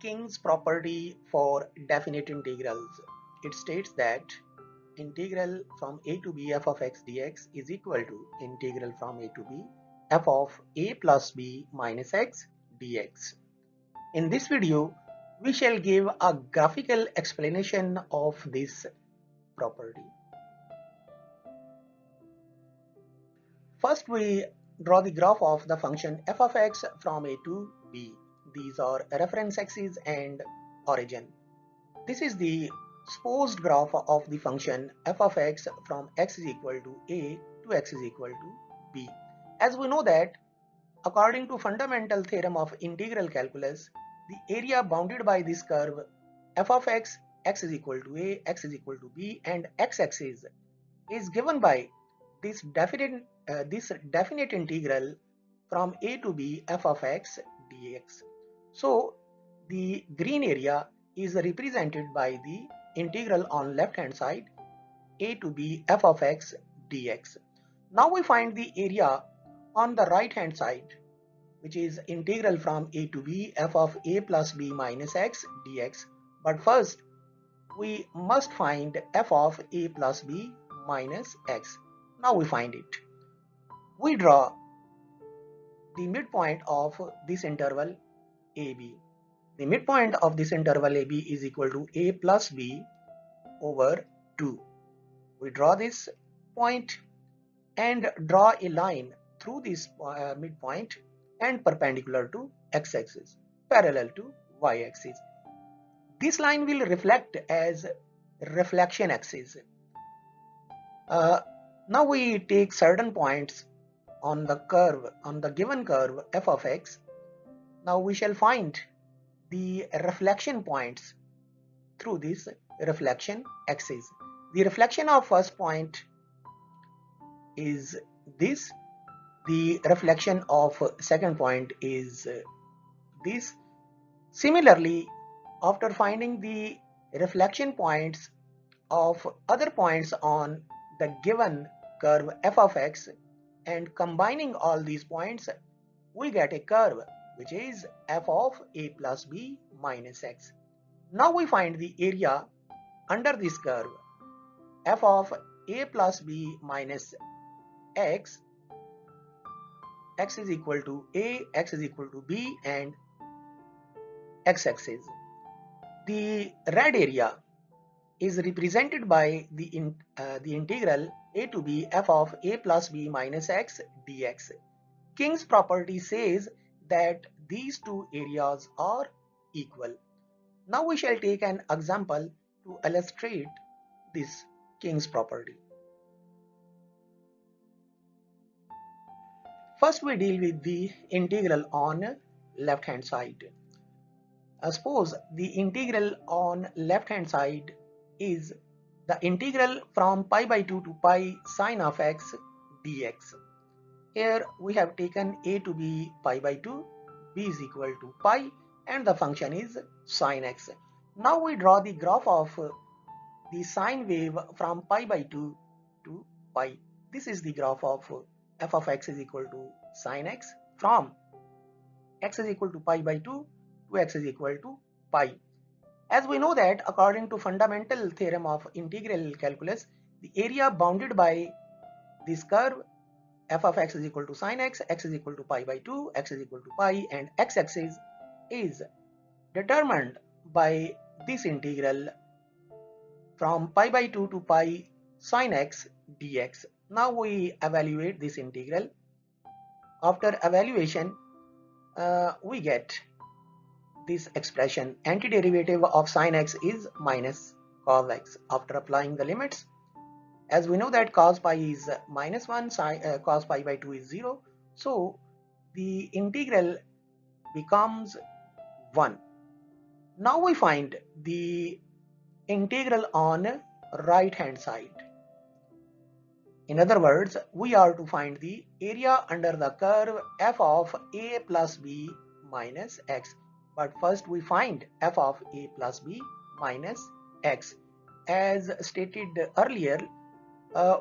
King's property for definite integrals. It states that integral from a to b f of x dx is equal to integral from a to b f of a plus b minus x dx. In this video, we shall give a graphical explanation of this property. First, we draw the graph of the function f of x from a to b. These are reference axis and origin. This is the supposed graph of the function f of x from x is equal to a to x is equal to b. As we know that according to fundamental theorem of integral calculus, the area bounded by this curve f of x, x is equal to a, x is equal to b, and x-axis is given by this definite integral from a to b f of x dx. So the green area is represented by the integral on left hand side a to b f of x dx. Now we find the area on the right hand side, which is integral from a to b f of a plus b minus x dx. But first we must find f of a plus b minus x. Now we find it. We draw the midpoint of this interval AB. The midpoint of this interval AB is equal to a plus b over 2. We draw this point and draw a line through this midpoint and perpendicular to x-axis, parallel to y-axis. This line will reflect as reflection axis. Now we take certain points on the curve, on the given curve f of x. Now we shall find the reflection points through this reflection axis. The reflection of first point is this. The reflection of second point is this. Similarly, after finding the reflection points of other points on the given curve f of x and combining all these points, we get a curve which is f of a plus b minus x. Now we find the area under this curve f of a plus b minus x, x is equal to a, x is equal to b, and x-axis. The red area is represented by the integral a to b f of a plus b minus x dx. King's property says that these two areas are equal. Now we shall take an example to illustrate this King's property. First we deal with the integral on left hand side. Suppose the integral on left hand side is the integral from pi by 2 to pi sine of x dx. Here we have taken a to be pi by 2, b is equal to pi, and the function is sine x. Now we draw the graph of the sine wave from pi by 2 to pi. This is the graph of f of x is equal to sine x from x is equal to pi by 2 to x is equal to pi. As we know that according to fundamental theorem of integral calculus, the area bounded by this curve f of x is equal to sine x, x is equal to pi by 2, x is equal to pi, and x-axis is determined by this integral from pi by 2 to pi sine x dx. Now we evaluate this integral. After evaluation, we get this expression. Antiderivative of sine x is minus cos x. After applying the limits, as we know that cos pi is minus 1, cos pi by 2 is 0. So the integral becomes 1. Now we find the integral on right hand side. In other words, we are to find the area under the curve f of a plus b minus x. But first we find f of a plus b minus x. As stated earlier,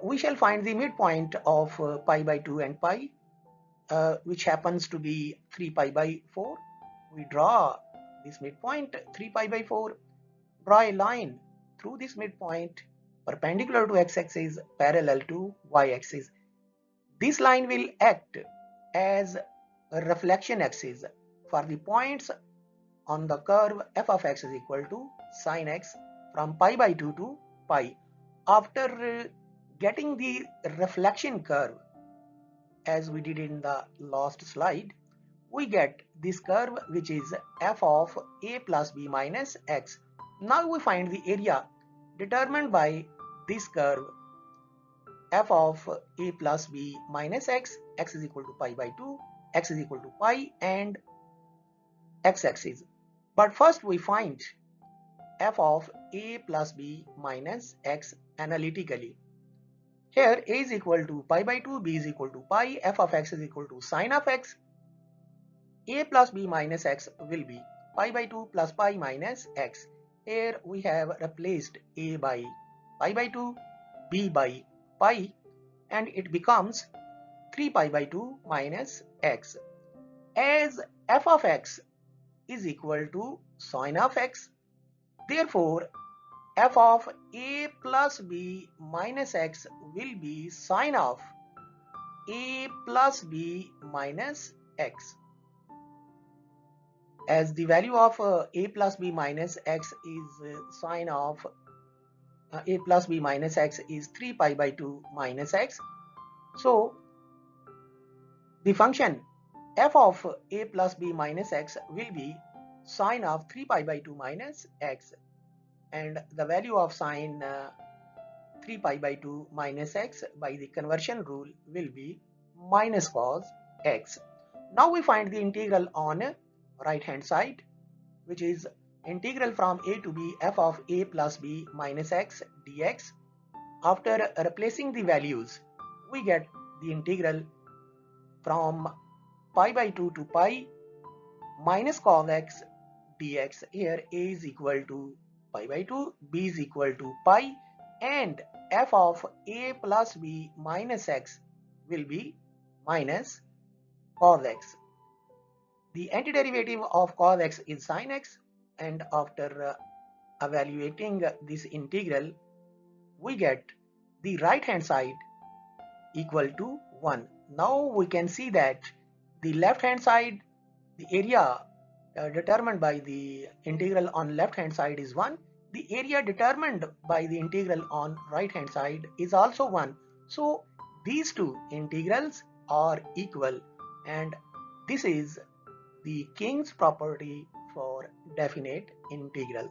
we shall find the midpoint of pi by 2 and pi, which happens to be 3 pi by 4. We draw this midpoint 3 pi by 4. Draw a line through this midpoint perpendicular to x-axis, parallel to y-axis. This line will act as a reflection axis for the points on the curve f of x is equal to sin x from pi by 2 to pi. After getting the reflection curve, as we did in the last slide, we get this curve which is f of a plus b minus x. Now we find the area determined by this curve f of a plus b minus x, x is equal to pi by 2, x is equal to pi, and x-axis. But first we find f of a plus b minus x analytically. Here a is equal to pi by 2, b is equal to pi, f of x is equal to sine of x. A plus b minus x will be pi by 2 plus pi minus x. Here we have replaced a by pi by 2, b by pi, and it becomes 3 pi by 2 minus x. As f of x is equal to sine of x, therefore f of a plus b minus x will be sine of a plus b minus x. As the value of a plus b minus x is sine of a plus b minus x is 3 pi by 2 minus x. So the function f of a plus b minus x will be sine of 3 pi by 2 minus x, and the value of sine 3 pi by 2 minus x by the conversion rule will be minus cos x. Now we find the integral on right hand side, which is integral from a to b f of a plus b minus x dx. After replacing the values, we get the integral from pi by 2 to pi minus cos x dx. Here a is equal to pi by 2, b is equal to pi, and f of a plus b minus x will be minus cos x. The antiderivative of cos x is sin x, and after evaluating this integral, we get the right hand side equal to 1. Now we can see that the left hand side, the area determined by the integral on left hand side is 1. The area determined by the integral on right hand side is also 1. So these two integrals are equal, and this is the King's property for definite integrals.